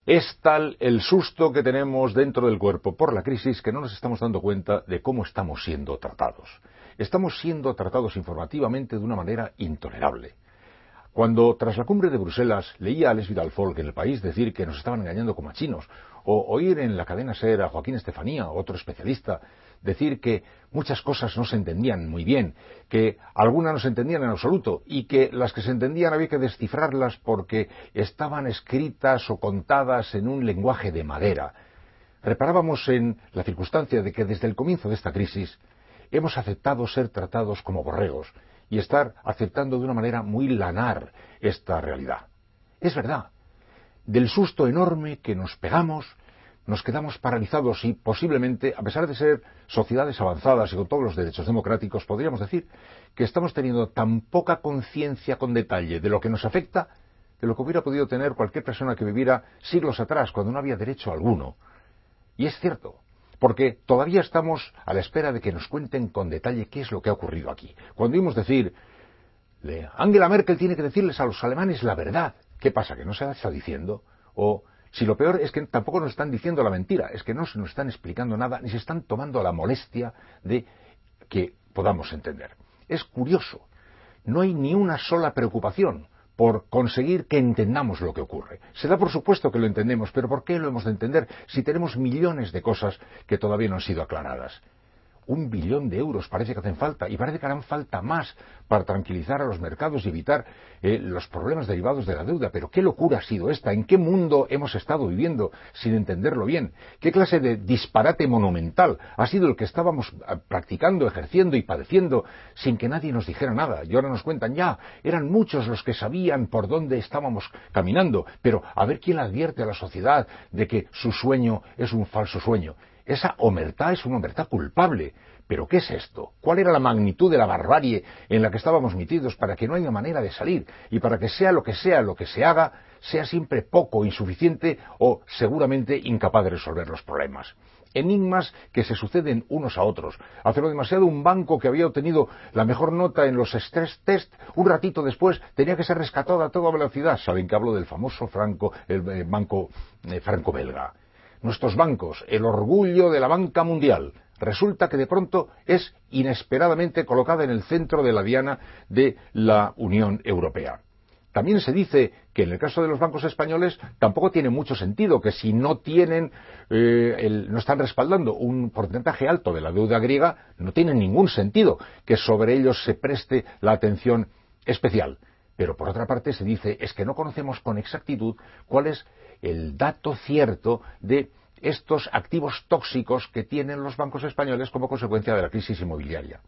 Es tal el susto que tenemos dentro del cuerpo por la crisis que no nos estamos dando cuenta de cómo estamos siendo tratados. Estamos siendo tratados informativamente de una manera intolerable. Cuando, tras la cumbre de Bruselas, leía a Alex Vidal Folk en El País decir que nos estaban engañando como a chinos, o oír en la cadena SER a Joaquín Estefanía, otro especialista, decir que muchas cosas no se entendían muy bien, que algunas no se entendían en absoluto, y que las que se entendían había que descifrarlas porque estaban escritas o contadas en un lenguaje de madera, reparábamos en la circunstancia de que desde el comienzo de esta crisis hemos aceptado ser tratados como borregos, y estar aceptando de una manera muy lanar esta realidad. Es verdad, del susto enorme que nos pegamos, nos quedamos paralizados y posiblemente, a pesar de ser sociedades avanzadas y con todos los derechos democráticos, podríamos decir que estamos teniendo tan poca conciencia con detalle de lo que nos afecta, de lo que hubiera podido tener cualquier persona que viviera siglos atrás, cuando no había derecho alguno. Y es cierto, porque todavía estamos a la espera de que nos cuenten con detalle qué es lo que ha ocurrido aquí. Cuando oímos decir, Angela Merkel tiene que decirles a los alemanes la verdad, ¿qué pasa? ¿Que no se la está diciendo? O, si lo peor es que tampoco nos están diciendo la mentira, es que no se nos están explicando nada, ni se están tomando la molestia de que podamos entender. Es curioso, no hay ni una sola preocupación por conseguir que entendamos lo que ocurre. Se da por supuesto que lo entendemos, pero ¿por qué lo hemos de entender si tenemos millones de cosas que todavía no han sido aclaradas? 1 billón de euros parece que hacen falta, y parece que harán falta más para tranquilizar a los mercados y evitar los problemas derivados de la deuda. Pero ¿qué locura ha sido esta? ¿En qué mundo hemos estado viviendo sin entenderlo bien? ¿Qué clase de disparate monumental ha sido el que estábamos practicando, ejerciendo y padeciendo sin que nadie nos dijera nada? Y ahora nos cuentan, ya, eran muchos los que sabían por dónde estábamos caminando, pero a ver quién advierte a la sociedad de que su sueño es un falso sueño. Esa omertá es una omertá culpable. ¿Pero qué es esto? ¿Cuál era la magnitud de la barbarie en la que estábamos metidos para que no haya manera de salir? Y para que sea lo que se haga, sea siempre poco, insuficiente o seguramente incapaz de resolver los problemas. Enigmas que se suceden unos a otros. Hace lo demasiado un banco que había obtenido la mejor nota en los stress test, un ratito después tenía que ser rescatado a toda velocidad. Saben que hablo del famoso el banco franco-belga. Nuestros bancos, el orgullo de la banca mundial, resulta que de pronto es inesperadamente colocada en el centro de la diana de la Unión Europea. También se dice que en el caso de los bancos españoles tampoco tiene mucho sentido, que si no tienen, no están respaldando un porcentaje alto de la deuda griega, no tiene ningún sentido que sobre ellos se preste la atención especial. Pero por otra parte se dice, es que no conocemos con exactitud cuál es el dato cierto de estos activos tóxicos que tienen los bancos españoles como consecuencia de la crisis inmobiliaria.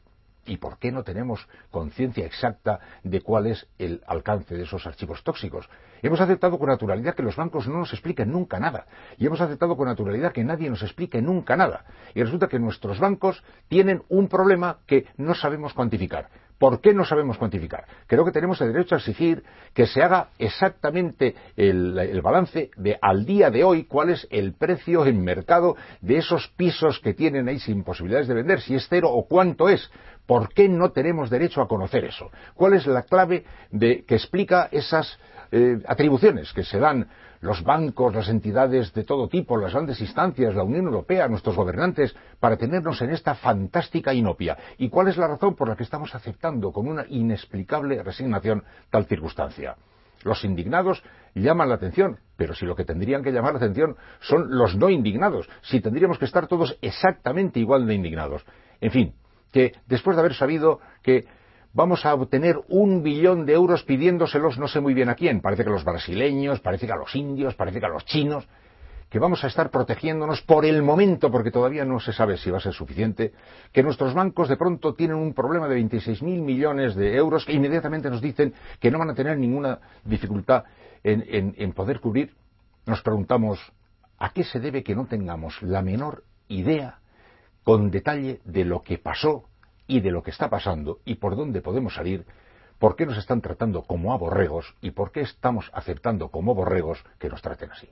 ¿Y por qué no tenemos conciencia exacta de cuál es el alcance de esos archivos tóxicos? Hemos aceptado con naturalidad que los bancos no nos expliquen nunca nada. Y hemos aceptado con naturalidad que nadie nos explique nunca nada. Y resulta que nuestros bancos tienen un problema que no sabemos cuantificar. ¿Por qué no sabemos cuantificar? Creo que tenemos el derecho a exigir que se haga exactamente el balance de al día de hoy cuál es el precio en mercado de esos pisos que tienen ahí sin posibilidades de vender, si es cero o cuánto es. ¿Por qué no tenemos derecho a conocer eso? ¿Cuál es la clave que explica esas atribuciones que se dan los bancos, las entidades de todo tipo, las grandes instancias, la Unión Europea, nuestros gobernantes, para tenernos en esta fantástica inopia? ¿Y cuál es la razón por la que estamos aceptando con una inexplicable resignación tal circunstancia? Los indignados llaman la atención, pero si lo que tendrían que llamar la atención son los no indignados, si tendríamos que estar todos exactamente igual de indignados. En fin, que después de haber sabido que vamos a obtener 1 billón de euros pidiéndoselos no sé muy bien a quién, parece que a los brasileños, parece que a los indios, parece que a los chinos, que vamos a estar protegiéndonos por el momento, porque todavía no se sabe si va a ser suficiente, que nuestros bancos de pronto tienen un problema de 26.000 millones de euros que inmediatamente nos dicen que no van a tener ninguna dificultad en poder cubrir. Nos preguntamos, ¿a qué se debe que no tengamos la menor idea con detalle de lo que pasó y de lo que está pasando y por dónde podemos salir? ¿Por qué nos están tratando como a borregos y por qué estamos aceptando como borregos que nos traten así?